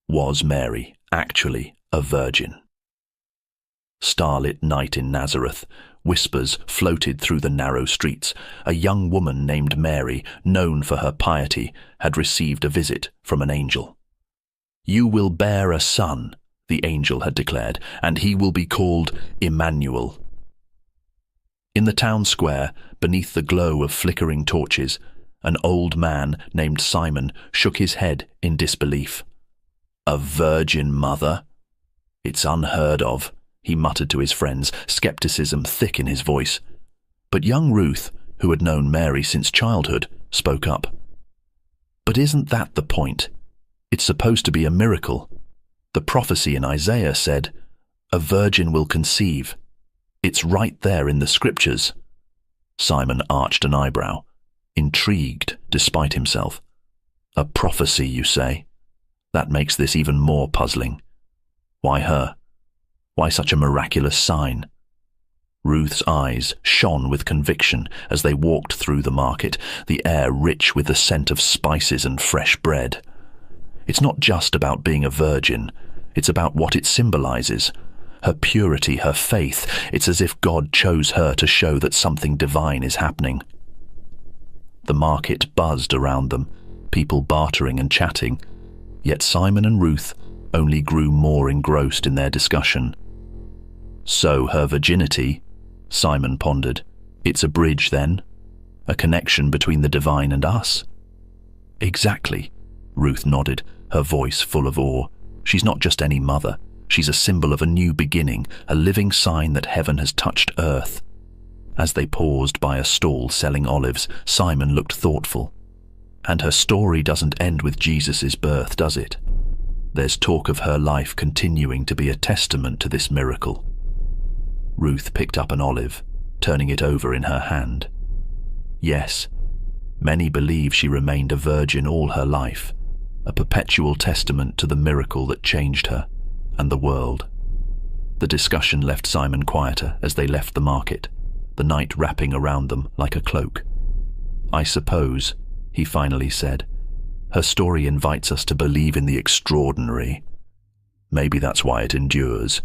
Was Mary actually a virgin? Starlit night in Nazareth. Whispers floated through the narrow streets. A young woman named Mary, known for her piety, had received a visit from an angel. "You will bear a son," the angel had declared, "and he will be called Emmanuel." In the town square, beneath the glow of flickering torches, an old man named Simon shook his head in disbelief. "A virgin mother? It's unheard of," he muttered to his friends, skepticism thick in his voice. But young Ruth, who had known Mary since childhood, spoke up. "But isn't that the point? It's supposed to be a miracle. The prophecy in Isaiah said, 'A virgin will conceive.' It's right there in the scriptures." Simon arched an eyebrow, intrigued despite himself. "A prophecy, you say? That makes this even more puzzling. Why her? Why such a miraculous sign?" Ruth's eyes shone with conviction as they walked through the market, the air rich with the scent of spices and fresh bread. It's not just about being a virgin, it's about what it symbolizes. Her purity, her faith. It's as if God chose her to show that something divine is happening. The market buzzed around them, people bartering and chatting, yet Simon and Ruth only grew more engrossed in their discussion. "So her virginity," Simon pondered, "it's a bridge then? A connection between the divine and us?" "Exactly," Ruth nodded, her voice full of awe. "She's not just any mother. She's a symbol of a new beginning, a living sign that heaven has touched earth." As they paused by a stall selling olives, Simon looked thoughtful. "And her story doesn't end with Jesus' birth, does it? There's talk of her life continuing to be a testament to this miracle." Ruth picked up an olive, turning it over in her hand. "Yes, many believe she remained a virgin all her life, a perpetual testament to the miracle that changed her and the world." The discussion left Simon quieter as they left the market, the night wrapping around them like a cloak. "I suppose," he finally said, "her story invites us to believe in the extraordinary. Maybe that's why it endures.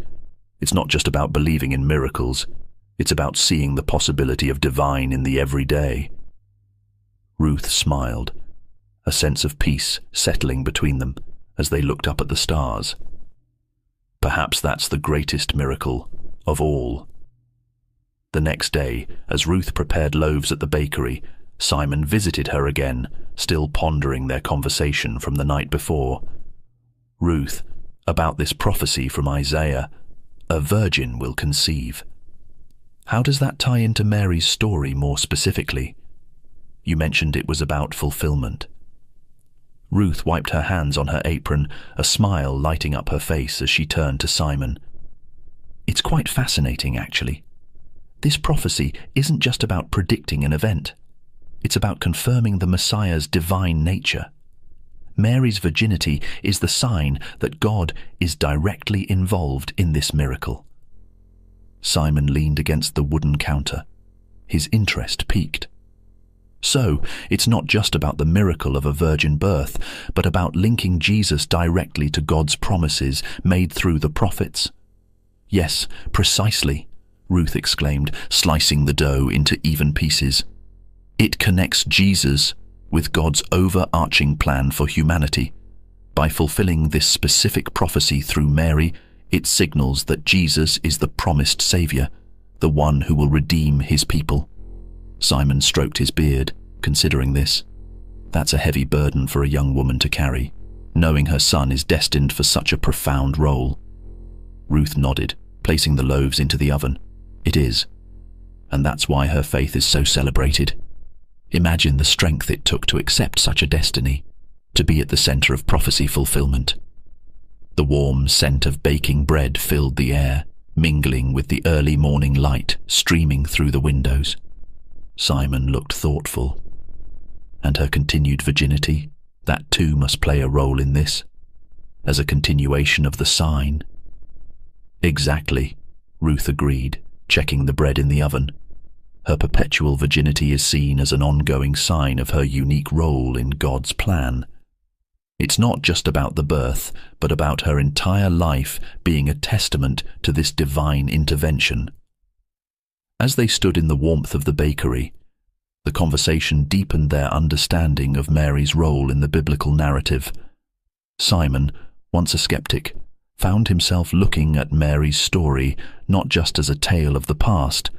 It's not just about believing in miracles, it's about seeing the possibility of divine in the everyday." Ruth smiled, a sense of peace settling between them as they looked up at the stars. Perhaps that's the greatest miracle of all. The next day, as Ruth prepared loaves at the bakery, Simon visited her again, still pondering their conversation from the night before. "Ruth, about this prophecy from Isaiah, 'A virgin will conceive.' How does that tie into Mary's story more specifically? You mentioned it was about fulfillment." Ruth wiped her hands on her apron, a smile lighting up her face as she turned to Simon. "It's quite fascinating, actually. This prophecy isn't just about predicting an event. It's about confirming the Messiah's divine nature. Mary's virginity is the sign that God is directly involved in this miracle." Simon leaned against the wooden counter. His interest piqued. "So, it's not just about the miracle of a virgin birth, but about linking Jesus directly to God's promises made through the prophets?" "Yes, precisely," Ruth exclaimed, slicing the dough into even pieces. "It connects Jesus with God's overarching plan for humanity. By fulfilling this specific prophecy through Mary, it signals that Jesus is the promised Savior, the one who will redeem his people." Simon stroked his beard, considering this. That's a heavy burden for a young woman to carry, knowing her son is destined for such a profound role. Ruth nodded, placing the loaves into the oven. "It is. And that's why her faith is so celebrated. Imagine the strength it took to accept such a destiny, to be at the center of prophecy fulfillment." The warm scent of baking bread filled the air, mingling with the early morning light streaming through the windows. Simon looked thoughtful. "And her continued virginity, that too must play a role in this, as a continuation of the sign." "Exactly," Ruth agreed, checking the bread in the oven. Her perpetual virginity is seen as an ongoing sign of her unique role in God's plan. It's not just about the birth, but about her entire life being a testament to this divine intervention. As they stood in the warmth of the bakery, the conversation deepened their understanding of Mary's role in the biblical narrative. Simon, once a skeptic, found himself looking at Mary's story not just as a tale of the past,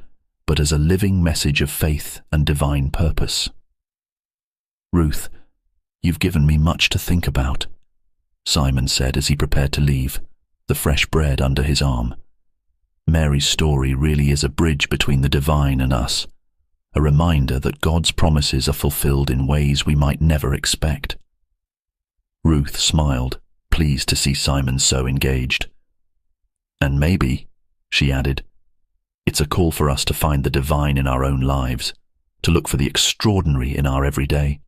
but as a living message of faith and divine purpose. "Ruth, you've given me much to think about," Simon said as he prepared to leave, the fresh bread under his arm. Mary's story really is a bridge between the divine and us, a reminder that God's promises are fulfilled in ways we might never expect. Ruth smiled, pleased to see Simon so engaged. "And maybe," she added, "it's a call for us to find the divine in our own lives, to look for the extraordinary in our everyday."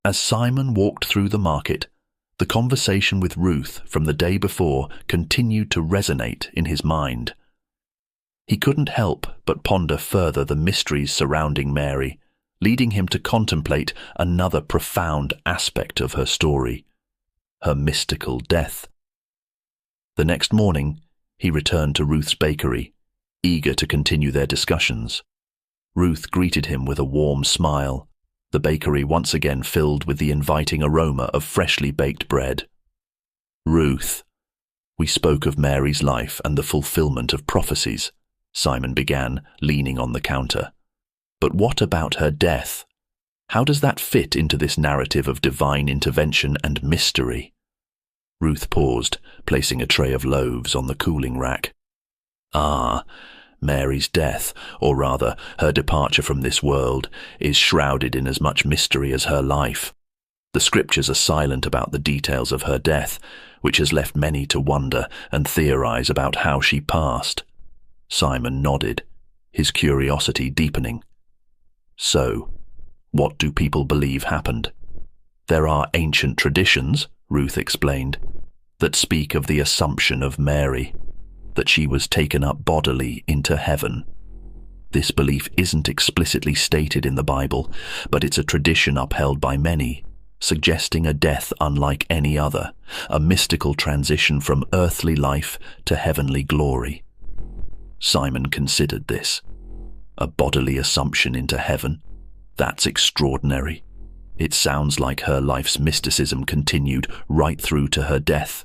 As Simon walked through the market, the conversation with Ruth from the day before continued to resonate in his mind. He couldn't help but ponder further the mysteries surrounding Mary, leading him to contemplate another profound aspect of her story, her mystical death. The next morning, he returned to Ruth's bakery, eager to continue their discussions. Ruth greeted him with a warm smile, the bakery once again filled with the inviting aroma of freshly baked bread. "Ruth, we spoke of Mary's life and the fulfillment of prophecies," Simon began, leaning on the counter. "But what about her death? How does that fit into this narrative of divine intervention and mystery?" Ruth paused, placing a tray of loaves on the cooling rack. "Ah, Mary's death, or rather, her departure from this world, is shrouded in as much mystery as her life. The scriptures are silent about the details of her death, which has left many to wonder and theorize about how she passed." Simon nodded, his curiosity deepening. "So, what do people believe happened?" "There are ancient traditions," Ruth explained, "that speak of the assumption of Mary, that she was taken up bodily into heaven. This belief isn't explicitly stated in the Bible, but it's a tradition upheld by many, suggesting a death unlike any other, a mystical transition from earthly life to heavenly glory. Simon considered this. A bodily assumption into heaven? That's extraordinary. It sounds like her life's mysticism continued right through to her death.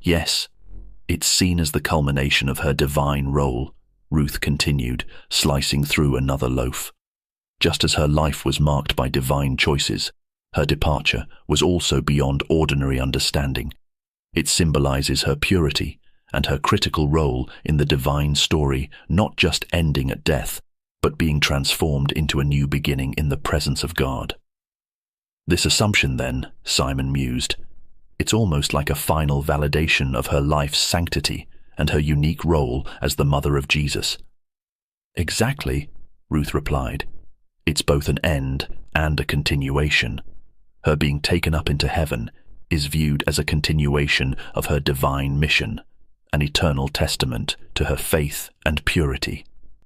Yes, it's seen as the culmination of her divine role, Ruth continued, slicing through another loaf. Just as her life was marked by divine choices, her departure was also beyond ordinary understanding. It symbolizes her purity and her critical role in the divine story, not just ending at death, but being transformed into a new beginning in the presence of God. This assumption, then, Simon mused, it's almost like a final validation of her life's sanctity and her unique role as the mother of Jesus. Exactly, Ruth replied. It's both an end and a continuation. Her being taken up into heaven is viewed as a continuation of her divine mission, an eternal testament to her faith and purity.